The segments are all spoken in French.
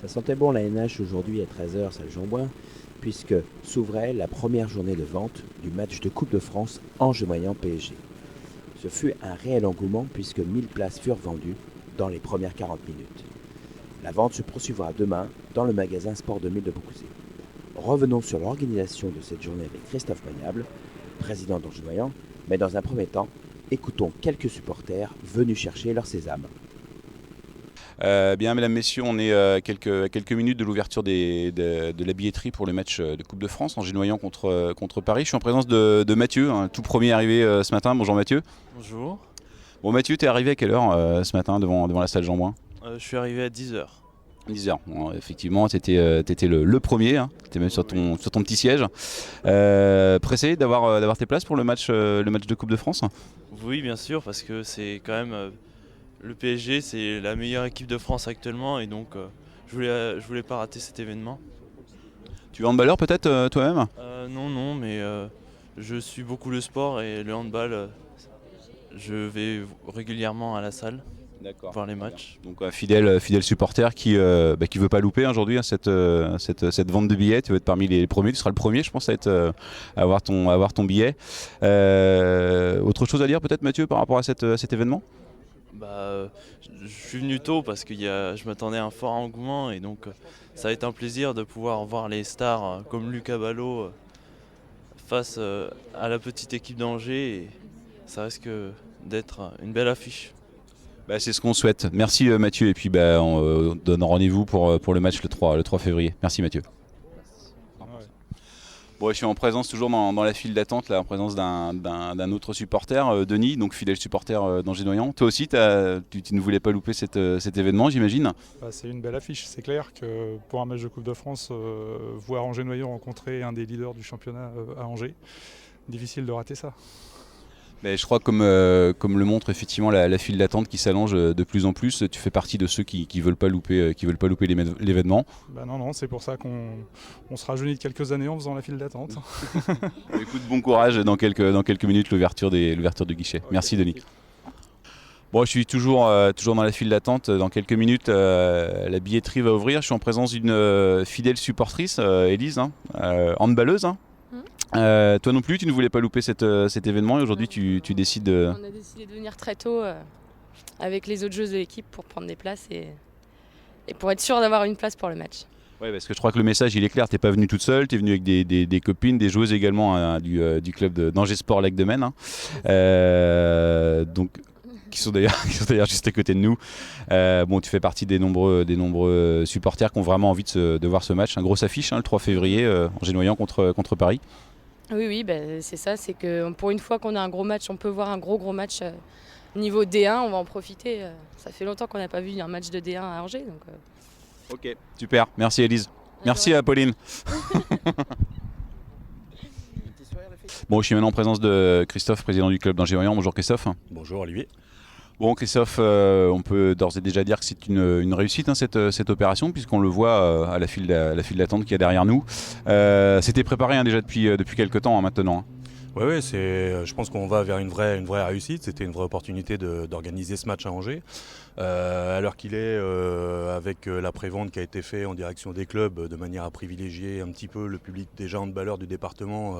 Ça sentait bon la NH aujourd'hui à 13h, salle Jean-Bouin, puisque s'ouvrait la première journée de vente du match de Coupe de France Angers-Moyan PSG. Ce fut un réel engouement puisque 1000 places furent vendues dans les premières 40 minutes. La vente se poursuivra demain dans le magasin Sport 2000 de Beaucouzé. Revenons sur l'organisation de cette journée avec Christophe Magnable, président d'Angers-Moyan, mais dans un premier temps, écoutons quelques supporters venus chercher leur sésame. Bien, mesdames, messieurs, on est à quelques minutes de l'ouverture de la billetterie pour le match de Coupe de France, Angers-Noyant contre Paris. Je suis en présence de Mathieu, un tout premier arrivé ce matin. Bonjour Mathieu. Bonjour. Bon Mathieu, tu es arrivé à quelle heure ce matin devant la salle Jean-Bouin? Je suis arrivé à 10h. 10h. Bon, effectivement, tu étais le premier, hein. Tu étais même sur ton petit siège. Pressé d'avoir tes places pour le match de Coupe de France? Oui, bien sûr, parce que c'est quand même le PSG, c'est la meilleure équipe de France actuellement et donc je voulais pas rater cet événement. Tu es handballeur peut-être toi-même? Non, mais je suis beaucoup le sport et le handball. Je vais régulièrement à la salle. D'accord. Voir les matchs. Donc un fidèle supporter qui veut pas louper aujourd'hui hein, cette vente de billets. Tu vas être parmi les premiers. Tu seras le premier, je pense, à avoir ton billet. Autre chose à dire peut-être, Mathieu, par rapport à cet événement? Je suis venu tôt parce que je m'attendais à un fort engouement et donc ça va être un plaisir de pouvoir voir les stars comme Lucas Ballot face à la petite équipe d'Angers et ça risque d'être une belle affiche. C'est ce qu'on souhaite. Merci Mathieu et puis on donne rendez-vous pour le match le 3 février. Merci Mathieu. Bon, je suis en présence toujours dans la file d'attente, là, en présence d'un autre supporter, Denis, donc fidèle supporter d'Angers-Noyant. Toi aussi, tu ne voulais pas louper cet événement, j'imagine? C'est une belle affiche. C'est clair que pour un match de Coupe de France, voir Angers-Noyant rencontrer un des leaders du championnat à Angers, difficile de rater ça. Mais je crois comme le montre effectivement la file d'attente qui s'allonge de plus en plus, tu fais partie de ceux qui veulent pas louper l'événement. Non, c'est pour ça qu'on se rajeunit de quelques années en faisant la file d'attente. Écoute, bon courage dans quelques minutes l'ouverture du guichet. Okay, merci Denis. Bon, je suis toujours dans la file d'attente. Dans quelques minutes, la billetterie va ouvrir. Je suis en présence d'une fidèle supportrice, Élise, handballeuse. Toi non plus, tu ne voulais pas louper cet événement et aujourd'hui tu décides... On a décidé de venir très tôt avec les autres joueuses de l'équipe pour prendre des places et pour être sûr d'avoir une place pour le match. Oui, parce que je crois que le message il est clair, tu n'es pas venu toute seule, tu es venu avec des copines, des joueuses également du club d'Angers Sport Lac de Maine. Donc, qui sont d'ailleurs juste à côté de nous. Tu fais partie des nombreux supporters qui ont vraiment envie de voir ce match. Un gros affiche le 3 février, Angers-Noyant contre Paris. Oui, c'est ça, c'est que pour une fois qu'on a un gros match, on peut voir un gros match niveau D1, on va en profiter. Ça fait longtemps qu'on n'a pas vu un match de D1 à Angers. Donc, Ok, super, merci Élise. Merci à Pauline. Bon, je suis maintenant en présence de Christophe, président du club d'Angers-Noyant. Bonjour Christophe. Bonjour Olivier. Bon Christophe, on peut d'ores et déjà dire que c'est une réussite cette opération puisqu'on le voit à la file d'attente qu'il y a derrière nous. C'était préparé déjà depuis quelques temps maintenant. Oui, je pense qu'on va vers une vraie réussite. C'était une vraie opportunité d'organiser ce match à Angers. À l'heure qu'il est, avec la prévente qui a été faite en direction des clubs de manière à privilégier un petit peu le public déjà handballeur du département,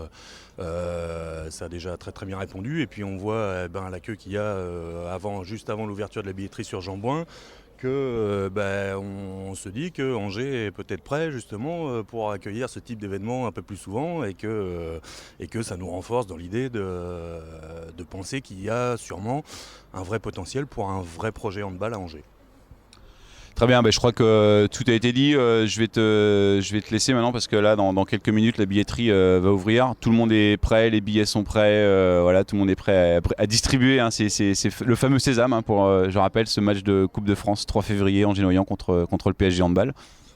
ça a déjà très bien répondu. Et puis on voit la queue qu'il y a juste avant l'ouverture de la billetterie sur Jean-Bouin. On se dit que Angers est peut-être prêt justement pour accueillir ce type d'événement un peu plus souvent et que ça nous renforce dans l'idée de penser qu'il y a sûrement un vrai potentiel pour un vrai projet handball à Angers. Très bien, je crois que tout a été dit. Je vais te laisser maintenant parce que là, dans quelques minutes, la billetterie va ouvrir. Tout le monde est prêt, les billets sont prêts. Tout le monde est prêt à distribuer. C'est le fameux sésame pour, je rappelle, ce match de Coupe de France 3 février Angers-Noyant contre le PSG handball.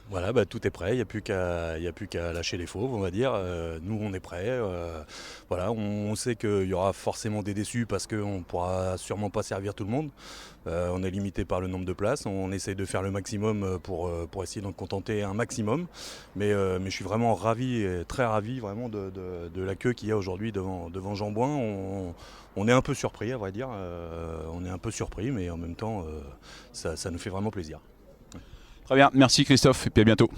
Voilà, tout est prêt, il n'y a plus qu'à lâcher les fauves, on va dire. Nous, on est prêts. On sait qu'il y aura forcément des déçus parce qu'on ne pourra sûrement pas servir tout le monde. On est limité par le nombre de places. On essaye de faire le maximum pour essayer d'en contenter un maximum. Mais je suis vraiment ravi, très ravi vraiment de la queue qu'il y a aujourd'hui devant Jean-Bouin. On est un peu surpris, à vrai dire. On est un peu surpris, mais en même temps, ça nous fait vraiment plaisir. Très bien, merci Christophe et puis à bientôt.